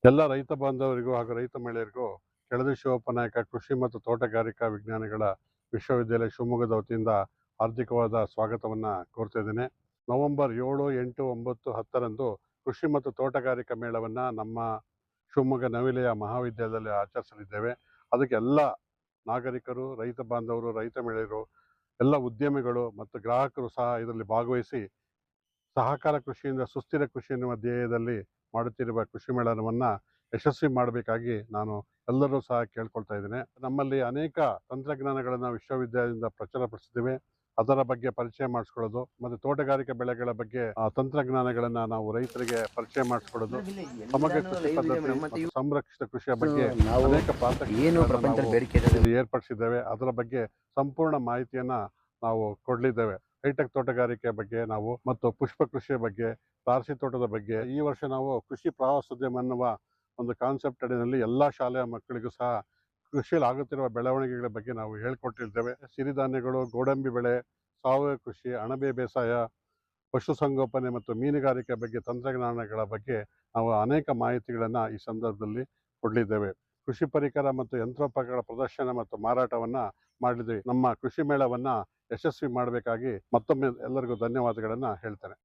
ಎಲ್ಲ ರೈತ ಬಾಂಧವರಿಗೂ ಹಾಗೂ ರೈತ ಮಹಿಳೆಯರಿಗೂ ಕೆಳದಿ ಶಿವಪ್ಪನಾಯಕ ಕೃಷಿ ಮತ್ತು ತೋಟಗಾರಿಕಾ ವಿಜ್ಞಾನಗಳ ವಿಶ್ವವಿದ್ಯಾಲಯ ಶಿವಮೊಗ್ಗದ ವತಿಯಿಂದ ಹಾರ್ದಿಕವಾದ ಸ್ವಾಗತವನ್ನು ಕೋರ್ತಾ ಇದ್ದೇನೆ. ನವೆಂಬರ್ 7, 8, 9, 10ರಂದು ಕೃಷಿ ಮತ್ತು ತೋಟಗಾರಿಕಾ ಮೇಳವನ್ನು ನಮ್ಮ ಶಿವಮೊಗ್ಗ ನವಿಲೆಯ ಮಹಾವಿದ್ಯಾಲಯದಲ್ಲಿ ಆಚರಿಸಲಿದ್ದೇವೆ. ಅದಕ್ಕೆ ಎಲ್ಲ ನಾಗರಿಕರು, ರೈತ ಬಾಂಧವರು, ರೈತ ಮಹಿಳೆಯರು, ಎಲ್ಲ ಉದ್ಯಮಿಗಳು ಮತ್ತು ಗ್ರಾಹಕರು ಸಹ ಇದರಲ್ಲಿ ಭಾಗವಹಿಸಿ ಸಹಕಾರ ಕೃಷಿಯಿಂದ ಸುಸ್ಥಿರ ಕೃಷಿ ಎನ್ನುವ ಧ್ಯೇಯದಲ್ಲಿ ಮಾಡುತ್ತಿರುವ ಕೃಷಿ ಮೇಳವನ್ನು ಯಶಸ್ವಿ ಮಾಡಬೇಕಾಗಿ ನಾನು ಎಲ್ಲರೂ ಸಹ ಕೇಳ್ಕೊಳ್ತಾ ಇದ್ದೇನೆ. ನಮ್ಮಲ್ಲಿ ಅನೇಕ ತಂತ್ರಜ್ಞಾನಗಳನ್ನು ವಿಶ್ವವಿದ್ಯಾಲಯದಿಂದ ಪ್ರಚುರಪಡಿಸಿದ್ದೇವೆ. ಅದರ ಬಗ್ಗೆ ಪರಿಚಯ ಮಾಡಿಸ್ಕೊಳ್ಳೋದು ಮತ್ತು ತೋಟಗಾರಿಕಾ ಬೆಳೆಗಳ ಬಗ್ಗೆ ತಂತ್ರಜ್ಞಾನಗಳನ್ನು ನಾವು ರೈತರಿಗೆ ಪರಿಚಯ ಮಾಡಿಸ್ಕೊಳ್ಳೋದು, ಸಮಗ್ರ ಕೃಷಿ ಪದ್ಧತಿ ಮತ್ತು ಸಂರಕ್ಷಿತ ಕೃಷಿಯ ಬಗ್ಗೆ ಅನೇಕ ಪ್ರಾತ್ಯಕ್ಷಿಕೆಗಳನ್ನು ಏರ್ಪಡಿಸಿದ್ದೇವೆ. ಅದರ ಬಗ್ಗೆ ಸಂಪೂರ್ಣ ಮಾಹಿತಿಯನ್ನು ನಾವು ಕೊಡಲಿದ್ದೇವೆ. ಹೈಟೆಕ್ ತೋಟಗಾರಿಕೆ ಬಗ್ಗೆ ನಾವು ಮತ್ತು ಪುಷ್ಪ ಕೃಷಿಯ ಬಗ್ಗೆ, ತಾರಸಿ ತೋಟದ ಬಗ್ಗೆ ಈ ವರ್ಷ ನಾವು ಕೃಷಿ ಪ್ರವಾಸೋದ್ಯಮ ಅನ್ನುವ ಒಂದು ಕಾನ್ಸೆಪ್ಟ್ ಅಡಿಯಲ್ಲಿ ಎಲ್ಲ ಶಾಲೆಯ ಮಕ್ಕಳಿಗೂ ಸಹ ಕೃಷಿಯಲ್ಲಿ ಆಗುತ್ತಿರುವ ಬೆಳವಣಿಗೆಗಳ ಬಗ್ಗೆ ನಾವು ಹೇಳ್ಕೊಟ್ಟಿದ್ದೇವೆ. ಸಿರಿಧಾನ್ಯಗಳು, ಗೋಡಂಬಿ ಬೆಳೆ, ಸಾವಯವ ಕೃಷಿ, ಅಣಬೆ ಬೇಸಾಯ, ಪಶುಸಂಗೋಪನೆ ಮತ್ತು ಮೀನುಗಾರಿಕೆ ಬಗ್ಗೆ ತಂತ್ರಜ್ಞಾನಗಳ ಬಗ್ಗೆ ನಾವು ಅನೇಕ ಮಾಹಿತಿಗಳನ್ನು ಈ ಸಂದರ್ಭದಲ್ಲಿ ಕೊಡಲಿದ್ದೇವೆ. ಕೃಷಿ ಪರಿಕರ ಮತ್ತು ಯಂತ್ರೋಪಕರಣ ಪ್ರದರ್ಶನ ಮತ್ತು ಮಾರಾಟವನ್ನು ಮಾಡಲಿದ್ದೇವೆ. ನಮ್ಮ ಕೃಷಿ ಮೇಳವನ್ನು ಯಶಸ್ವಿ ಮಾಡಬೇಕಾಗಿ ಮತ್ತೊಮ್ಮೆ ಎಲ್ಲರಿಗೂ ಧನ್ಯವಾದಗಳನ್ನು ಹೇಳ್ತೇನೆ.